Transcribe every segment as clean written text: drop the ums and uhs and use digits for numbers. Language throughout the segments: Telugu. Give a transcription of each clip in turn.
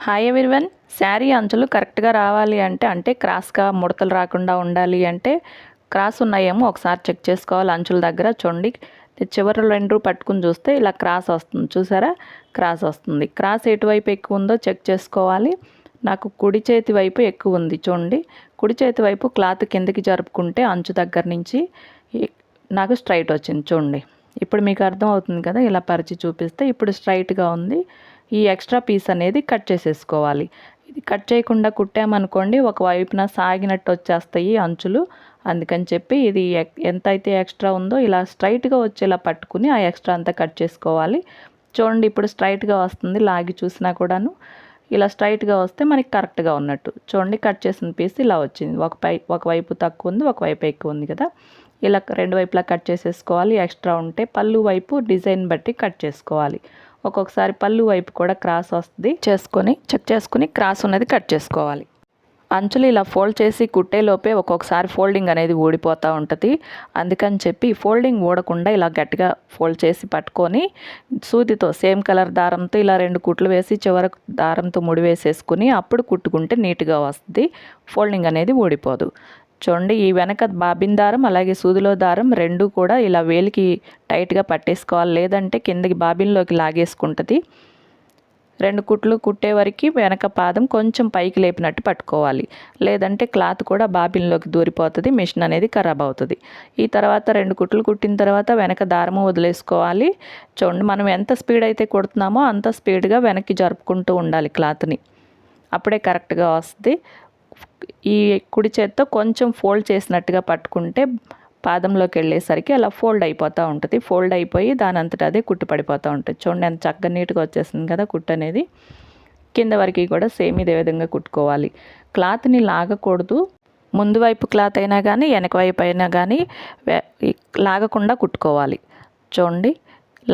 Hi everyone. శారీ అంచులు కరెక్ట్గా రావాలి అంటే క్రాస్గా ముడతలు రాకుండా ఉండాలి అంటే క్రాస్ ఉన్నాయేమో ఒకసారి చెక్ చేసుకోవాలి. అంచుల దగ్గర చూడండి, చివరి రెండు పట్టుకుని చూస్తే ఇలా క్రాస్ వస్తుంది, చూసారా? క్రాస్ వస్తుంది. క్రాస్ ఎటువైపు ఎక్కువ ఉందో చెక్ చేసుకోవాలి. నాకు కుడి చేతి వైపు ఎక్కువ ఉంది చూడండి. కుడి చేతి వైపు క్లాత్ కిందకి జరుపుకుంటే అంచు దగ్గర నుంచి నాకు స్ట్రైట్ వచ్చింది చూడండి. ఇప్పుడు మీకు అర్థం అవుతుంది కదా, ఇలా పరిచి చూపిస్తే ఇప్పుడు స్ట్రైట్గా ఉంది. ఈ ఎక్స్ట్రా పీస్ అనేది కట్ చేసేసుకోవాలి. ఇది కట్ చేయకుండా కుట్టామనుకోండి ఒకవైపున సాగినట్టు వచ్చేస్తాయి అంచులు. అందుకని చెప్పి ఇది ఎంత అయితే ఎక్స్ట్రా ఉందో ఇలా స్ట్రైట్గా వచ్చేలా పట్టుకుని ఆ ఎక్స్ట్రా అంతా కట్ చేసుకోవాలి. చూడండి ఇప్పుడు స్ట్రైట్గా వస్తుంది, లాగి చూసినా కూడాను ఇలా స్ట్రైట్గా వస్తే మనకి కరెక్ట్గా ఉన్నట్టు. చూడండి కట్ చేసిన పీస్ ఇలా వచ్చింది. ఒకవైపు తక్కువ ఉంది, ఒకవైపు ఎక్కువ ఉంది కదా. ఇలా రెండు వైపులా కట్ చేసేసుకోవాలి. ఎక్స్ట్రా ఉంటే పళ్ళు వైపు డిజైన్ బట్టి కట్ చేసుకోవాలి. ఒక్కొక్కసారి పళ్ళు వైపు కూడా క్రాస్ వస్తుంది, చెక్ చేసుకొని క్రాస్ ఉన్నది కట్ చేసుకోవాలి. అంచులు ఇలా ఫోల్డ్ చేసి కుట్టేలోపే ఒక్కొక్కసారి ఫోల్డింగ్ అనేది ఊడిపోతూ ఉంటుంది. అందుకని చెప్పి ఫోల్డింగ్ ఊడకుండా ఇలా గట్టిగా ఫోల్డ్ చేసి పట్టుకొని సూదితో సేమ్ కలర్ దారంతో ఇలా 2 కుట్లు వేసి చివరకు దారంతో ముడి వేసేసుకుని అప్పుడు కుట్టుకుంటే నీట్గా వస్తుంది. ఫోల్డింగ్ అనేది ఊడిపోదు. చూడండి, ఈ వెనక బాబిన్ దారం అలాగే సూదిలో దారం రెండు కూడా ఇలా వేలికి టైట్గా పట్టేసుకోవాలి, లేదంటే కిందకి బాబిన్లోకి లాగేసుకుంటుంది. 2 కుట్లు కుట్టే వరకు వెనక పాదం కొంచెం పైకి లేపినట్టు పట్టుకోవాలి, లేదంటే క్లాత్ కూడా బాబిన్లోకి దూరిపోతుంది, మిషన్ అనేది ఖరాబ్ అవుతుంది. ఈ తర్వాత 2 కుట్లు కుట్టిన తర్వాత వెనక దారము వదిలేసుకోవాలి. చూడండి, మనం ఎంత స్పీడ్ అయితే కుడుతున్నామో అంత స్పీడ్గా వెనక్కి జరుపుకుంటూ ఉండాలి క్లాత్ని, అప్పుడే కరెక్ట్గా వస్తుంది. ఈ కుడి చేత్తో కొంచెం ఫోల్డ్ చేసినట్టుగా పట్టుకుంటే పాదంలోకి వెళ్ళేసరికి అలా ఫోల్డ్ అయిపోతూ ఉంటుంది. ఫోల్డ్ అయిపోయి దాని అంతటా అదే కుట్టు పడిపోతూ ఉంటుంది. చూడండి ఎంత చక్కగా నీట్గా వచ్చేసింది కదా కుట్టు అనేది. కింద వరకు కూడా సేమ్ ఇదే విధంగా కుట్టుకోవాలి. క్లాత్ని లాగకూడదు. ముందు వైపు క్లాత్ అయినా కానీ వెనక వైపు అయినా కానీ లాగకుండా కుట్టుకోవాలి. చూడండి,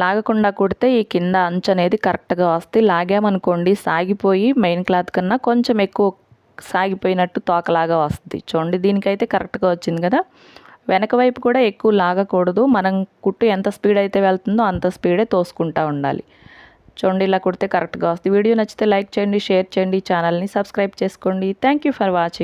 లాగకుండా కుడితే ఈ కింద అంచు అనేది కరెక్ట్గా వస్తుంది. లాగామనుకోండి సాగిపోయి మెయిన్ క్లాత్ కన్నా కొంచెం ఎక్కువ సాగిపోయినట్టు తోకలాగా వస్తుంది. చూడండి, దీనికైతే కరెక్ట్గా వచ్చింది కదా. వెనక వైపు కూడా ఎక్కువ లాగకూడదు. మనం కుట్టు ఎంత స్పీడ్ అయితే వెళ్తుందో అంత స్పీడే తోసుకుంటూ ఉండాలి. చూడండి, ఇలా కుడితే కరెక్ట్గా వస్తుంది. వీడియో నచ్చితే లైక్ చేయండి, షేర్ చేయండి, ఛానల్ని సబ్స్క్రైబ్ చేసుకోండి. Thank you for watching.